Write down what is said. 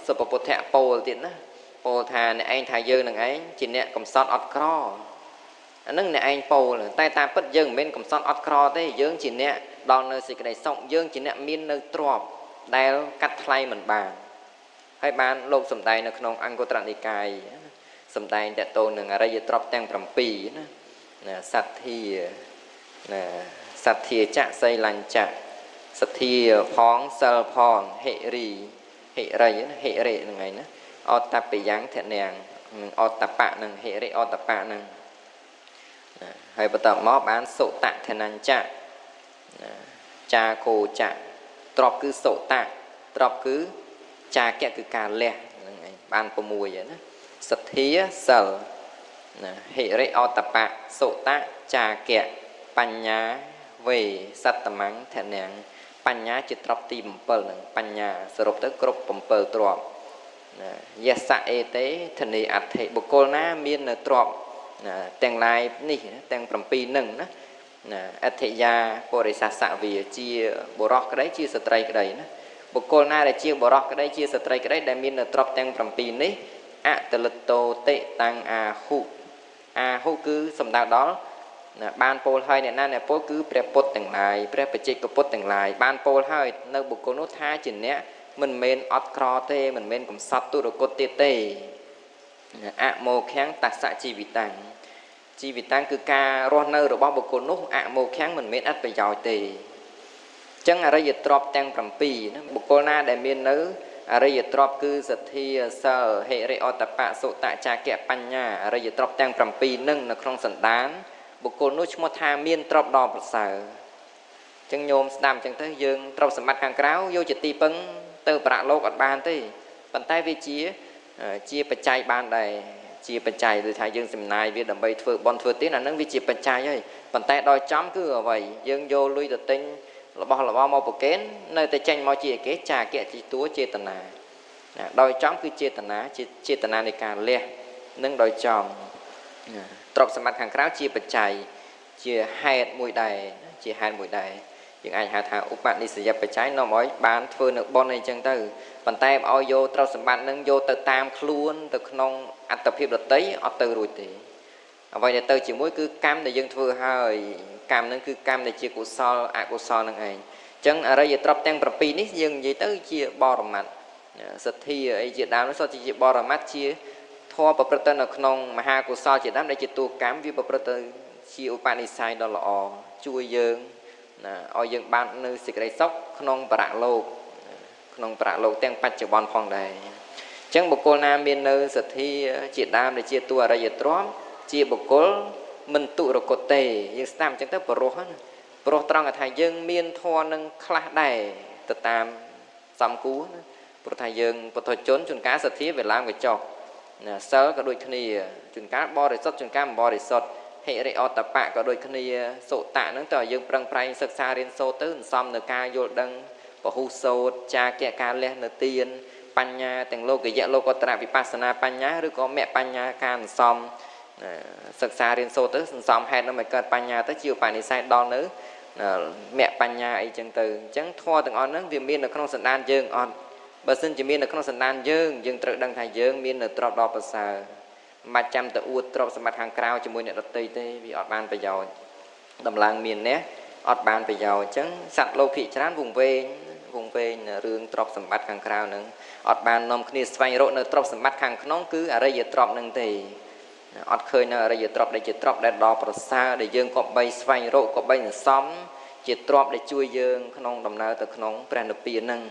សុបពុទ្ធៈពោលទៀតណាពោលថាអ្នកឯងថាយើងនឹងឯងជាអ្នកកំសត់អត់ក្រអានឹងអ្នកឯងពោលតែតាមពិតយើងមិនមែនកំសត់អត់ក្រទេយើងជាអ្នកដល់នៅសេចក្តីសុខយើងជាអ្នកមាននៅទ្រព្យដែលកាត់ថ្លៃមិនបានហើយបានលោកសំដែងនៅក្នុងអង្គត្រនិកាយសំដែងតទៅនឹងអរិយទ្រព្យទាំង7ណាសទ្ធាណាសទ្ធាចៈសីលញ្ចៈសទ្ធាផងសិលផងហិរីហិរិយហិរិហ្នឹងឯងណាអតបិយ៉ាងធនាងនឹងអតបៈនឹងហិរិអតបៈនឹងហើយបន្តមកបានសុតៈធនញ្ចៈចាកោចៈទ្រព្យគឺសុតៈទ្រព្យគឺចាកៈគឺការលះហ្នឹងឯងបាន6ហើយណាសទ្ធាសិលណាហិរិអតបៈសុតៈចាកៈបញ្ញាវេសត្តមង្ធនាងបញ្ញាជាទ្រព្យទី7ហ្នឹងបញ្ញាសរុបទៅគ្រប់7ទ្រព្យណាយសៈអេតេធនីអត្ថិបុគ្គលណាមាននៅទ្រព្យណាទាំងឡាយនេះទាំង7ហ្នឹងណាអធិយាបរិសាសវាជាបុរសក្តីជាស្ត្រីក្តីណាបុគ្គលណាដែលជាបុរសក្តីជាស្ត្រីក្តីដែលមាននៅទ្រព្យទាំង7នេះអតលតោតិតាំងអាហុគឺសំដៅដល់ណាបានពោលហើយអ្នកណាអ្នកពោលគឺព្រះពុទ្ធទាំងឡាយព្រះបច្ចេកពុទ្ធទាំងឡាយបានពោលហើយនៅបុគ្គលនោះថាជាអ្នកមិនមែនអត់ក្រទេមិនមែនកំសត់ទុរគតទៀតទេអមោខាំងតសៈជីវិតាំងជីវិតាំងគឺការរស់នៅរបស់បុគ្គលនោះអមោខាំងមិនមែនអត្ថប្រយោជន៍ទេអញ្ចឹងអរិយទ្រព្យទាំង7ណាបុគ្គលណាដែលមាននៅអរិយទ្រព្យគឺសទ្ធាសិលហិរិអតបៈសុតៈចាកៈបញ្ញាអរិយទ្រព្យទាំង7នឹងនៅក្នុងសន្តានបុគ្គលនោះឈ្មោះថាមានទ្រព្យដ៏ប្រសើរអញ្ចឹងញោមស្ដាប់អញ្ចឹងទៅយើងទ្រព្យសម្បត្តិខាងក្រៅយកជាទីពឹងទៅប្រាក់លោកអត់បានទេប៉ុន្តែវាជាបច្ច័យបានដែរជាបច្ច័យដូចថាយើងសំណាយវាដើម្បីធ្វើបន់ធ្វើទានអានឹងវាជាបច្ច័យហើយប៉ុន្តែដល់ចំគឺអ្វីយើងយកលុយទៅទិញរបស់មកប្រគេននៅតែចេញមកជាគេចាកៈជាតួចេតនាដោយចំគឺចេតនាជាចេតនានៃការលះនឹងដោយចំទ្រព្យសម្បត្តិខាងក្រៅជាបច្ច័យជាហេតុមួយដែរជាហេតុមួយដែរយើងអាចហៅថាឧបនិស្សយបច្ច័យនាំឲ្យបានធ្វើនៅបុណ្យអីចឹងទៅប៉ុន្តែបើឲ្យយកទ្រព្យសម្បត្តិនឹងយកទៅតាមខ្លួនទៅក្នុងអត្តភាពដតីអត់ទៅរួចទេអ្វីដែលទៅជាមួយគឺកម្មដែលយើងធ្វើហើយកម្មនឹងគឺកម្មដែលជាកុសលអកុសលនឹងឯងអញ្ចឹងអរិយទ្រព្យទាំង7នេះយើងនិយាយទៅជាបរមត្តសទ្ធាអីជាដើមនោះសុទ្ធជាបរមត្តជាធម៌ប្រព្រឹត្តទៅនៅក្នុងមហាកុសលជាដើមដែលជាតួកម្មវាប្រព្រឹត្តទៅជាឧបនិស្ស័យដ៏ល្អជួយយើងណាឲ្យយើងបាននៅសេចក្តីសុខក្នុងបរលោកទាំងបច្ចុប្បន្នផងដែរអញ្ចឹងបុគ្គលណាមាននៅសទ្ធាជាដើមដែលជាតួអរិយទ្រព្យជាបុគ្គលមិនទុរគតទេយើងស្ដាប់អញ្ចឹងទៅព្រោះត្រង់ថាយើងមានធម៌នឹងខ្លះដែរទៅតាមសំគួរណាព្រោះថាយើងពុទ្ធជនជួនកាលសទ្ធាវាឡើងកញ្ចក់ណាសិលក៏ដូចគ្នាជួនកាលបរិសុទ្ធជួនកាលមិនបរិសុទ្ធហិរិអតបៈក៏ដូចគ្នាសុតៈហ្នឹងតើយើងប្រឹងប្រែងសិក្សារៀនសូត្រទៅសំនៅការយល់ដឹងពហុសូត្រចាកៈការលះនៅទានបញ្ញាទាំងលោកយៈលោកតរវិបស្សនាបញ្ញាឬក៏មគ្គបញ្ញាការសំសិក្សារៀនសូត្រទៅសន្សំហេតុនឹងឲ្យកើតបញ្ញាទៅជាឧបនិស្ស័យដល់នៅមគ្គបញ្ញាអីចឹងទៅអញ្ចឹងធម៌ទាំងអស់ហ្នឹងវាមាននៅក្នុងសន្តានយើងអត់បើសិនជាមាននៅក្នុងសន្តានយើងត្រូវដឹងថាយើងមាននៅទ្រព្យដ៏ប្រសើរមិនចាំទៅអួតទ្រព្យសម្បត្តិខាងក្រៅជាមួយអ្នកដទៃទេវាអត់បានប្រយោជន៍ដំឡើងមាននេះអត់បានប្រយោជន៍អញ្ចឹងសត្វលោកភិកច្រើនវង្វេងរឿងទ្រព្យសម្បត្តិខាងក្រៅហ្នឹងអត់បាននាំគ្នាស្វែងរកនៅទ្រព្យសម្បត្តិខាងក្នុងគឺអរិយទ្រព្យហ្នឹងទេអត់ឃើញនៅអរិយទ្រព្យដែលជាទ្រព្យដែលដ៏ប្រសើរដែលយើងក៏បីស្វែងរកក៏បីសន្សំជាទ្រព្យដែលជួយយើងក្នុងដំណើរទៅក្នុងព្រះនិព្វានហ្នឹង